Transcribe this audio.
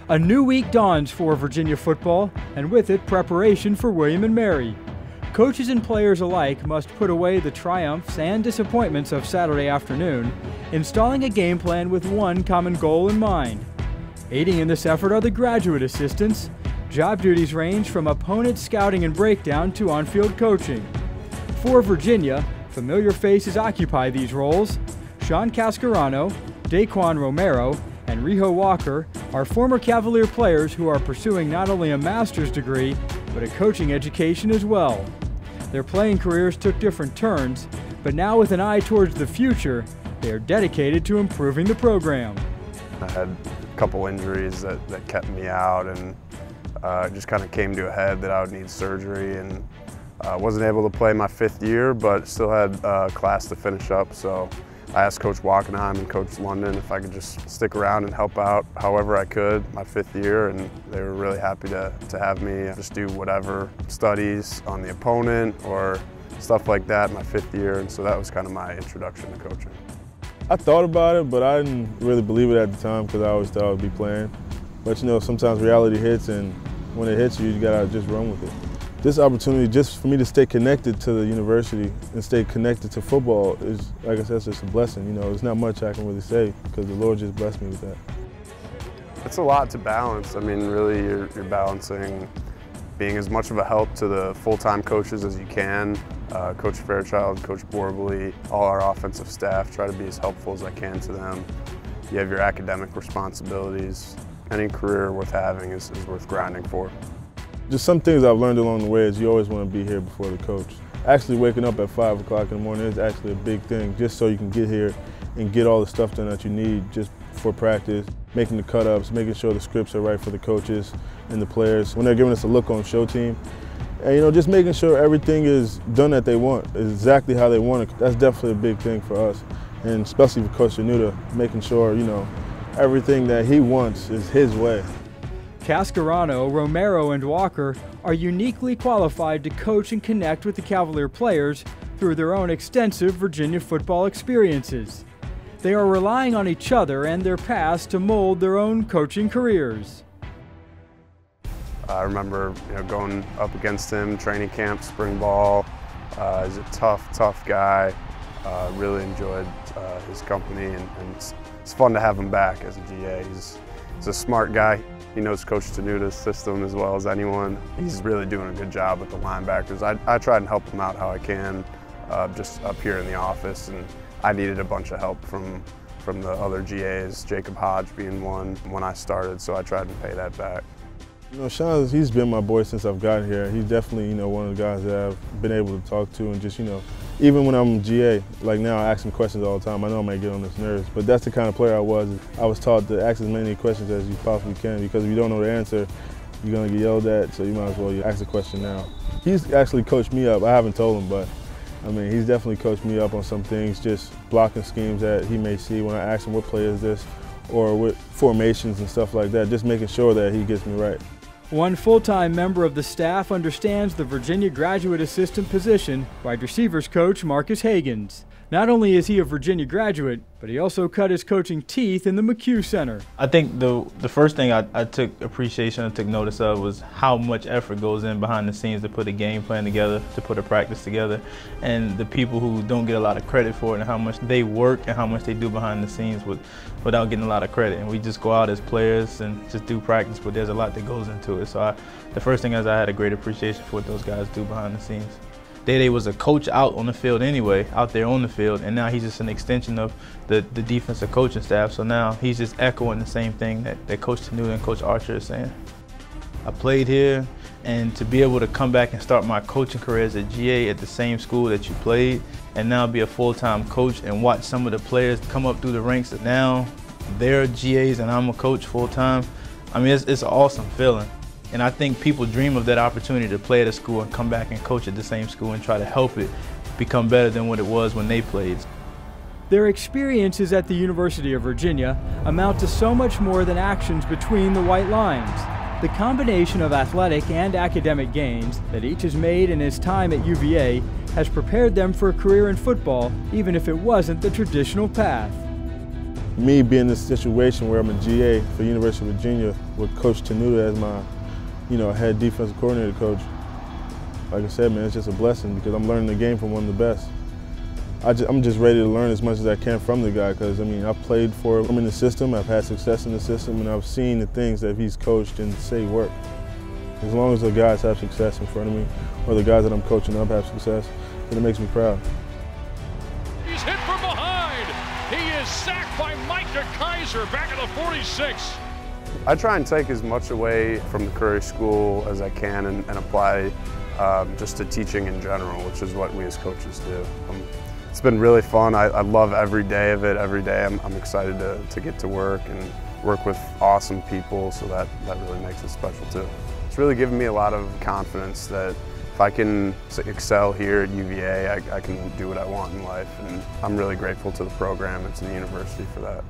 A new week dawns for Virginia football, and with it, preparation for William & Mary. Coaches and players alike must put away the triumphs and disappointments of Saturday afternoon, installing a game plan with one common goal in mind. Aiding in this effort are the graduate assistants. Job duties range from opponent scouting and breakdown to on-field coaching. For Virginia, familiar faces occupy these roles. Sean Cascarano, Daquan Romero, and Riho Walker are former Cavalier players who are pursuing not only a master's degree, but a coaching education as well. Their playing careers took different turns, but now with an eye towards the future, they are dedicated to improving the program. I had a couple injuries that kept me out, and it just kind of came to a head that I would need surgery, and I wasn't able to play my 5th year, but still had a class to finish up. So I asked Coach Wackenheim and Coach London if I could just stick around and help out however I could my 5th year, and they were really happy to have me just do whatever studies on the opponent or stuff like that my 5th year, and so that was kind of my introduction to coaching. I thought about it, but I didn't really believe it at the time because I always thought I would be playing. But you know, sometimes reality hits, and when it hits you, you gotta just run with it. This opportunity just for me to stay connected to the university and stay connected to football is, like I said, it's just a blessing. You know, there's not much I can really say because the Lord just blessed me with that. It's a lot to balance. I mean, really, you're balancing being as much of a help to the full-time coaches as you can. Coach Fairchild, Coach Borbley, all our offensive staff, try to be as helpful as I can to them. You have your academic responsibilities. Any career worth having is worth grinding for. Just some things I've learned along the way is you always want to be here before the coach. Actually waking up at 5 o'clock in the morning is actually a big thing, just so you can get here and get all the stuff done that you need just for practice, making the cut-ups, making sure the scripts are right for the coaches and the players when they're giving us a look on show team. And you know, just making sure everything is done that they want, is exactly how they want it. That's definitely a big thing for us, and especially for Coach Januta, making sure, you know, everything that he wants is his way. Cascarano, Romero, and Walker are uniquely qualified to coach and connect with the Cavalier players through their own extensive Virginia football experiences. They are relying on each other and their past to mold their own coaching careers. I remember going up against him, training camp, spring ball. He's a tough guy. Really enjoyed his company, and it's fun to have him back as a GA. He's a smart guy. He knows Coach Januta's system as well as anyone. He's really doing a good job with the linebackers. I try and help him out how I can, just up here in the office, and I needed a bunch of help from the other GAs, Jacob Hodge being one when I started, so I tried to pay that back. You know, Sean, he's been my boy since I've gotten here. He's definitely, one of the guys that I've been able to talk to, and just, even when I'm GA, like now I ask him questions all the time. I know I might get on his nerves, but that's the kind of player I was. I was taught to ask as many questions as you possibly can, because if you don't know the answer, you're gonna get yelled at, so you might as well ask the question now. He's actually coached me up. I haven't told him, but I mean, he's definitely coached me up on some things, just blocking schemes that he may see when I ask him what play is this, or with formations and stuff like that, just making sure that he gets me right. One full-time member of the staff understands the Virginia graduate assistant position, wide receivers coach Marcus Hagans. Not only is he a Virginia graduate, but he also cut his coaching teeth in the McHugh Center. I think the first thing I took appreciation and took notice of was how much effort goes in behind the scenes to put a game plan together, to put a practice together, and the people who don't get a lot of credit for it and how much they work and how much they do behind the scenes without getting a lot of credit. And we just go out as players and just do practice, but there's a lot that goes into it. So the first thing is I had a great appreciation for what those guys do behind the scenes. Day was a coach out on the field anyway, out there on the field, and now he's just an extension of the defensive coaching staff. So now he's just echoing the same thing that Coach Januta and Coach Archer is saying. I played here, and to be able to come back and start my coaching career as a GA at the same school that you played, and now be a full-time coach and watch some of the players come up through the ranks that now they're GAs and I'm a coach full-time, I mean, it's an awesome feeling. And I think people dream of that opportunity to play at a school and come back and coach at the same school and try to help it become better than what it was when they played. Their experiences at the University of Virginia amount to so much more than actions between the white lines. The combination of athletic and academic gains that each has made in his time at UVA has prepared them for a career in football, even if it wasn't the traditional path. me being in this situation where I'm a GA for University of Virginia with Coach Tenuta as my, head defensive coordinator coach, like I said, man, it's just a blessing because I'm learning the game from one of the best. I'm just ready to learn as much as I can from the guy because, I've played for him in the system, I've had success in the system, and I've seen the things that he's coached and say work. As long as the guys have success in front of me, or the guys that I'm coaching up have success, then it makes me proud. He's hit from behind. He is sacked by Micah Kaiser back at the 46. I try and take as much away from the Curry School as I can and apply just to teaching in general, which is what we as coaches do. It's been really fun. I love every day of it. Every day I'm excited to get to work and work with awesome people, so that really makes it special too. It's really given me a lot of confidence that if I can excel here at UVA, I can do what I want in life, and I'm really grateful to the program and to the university for that.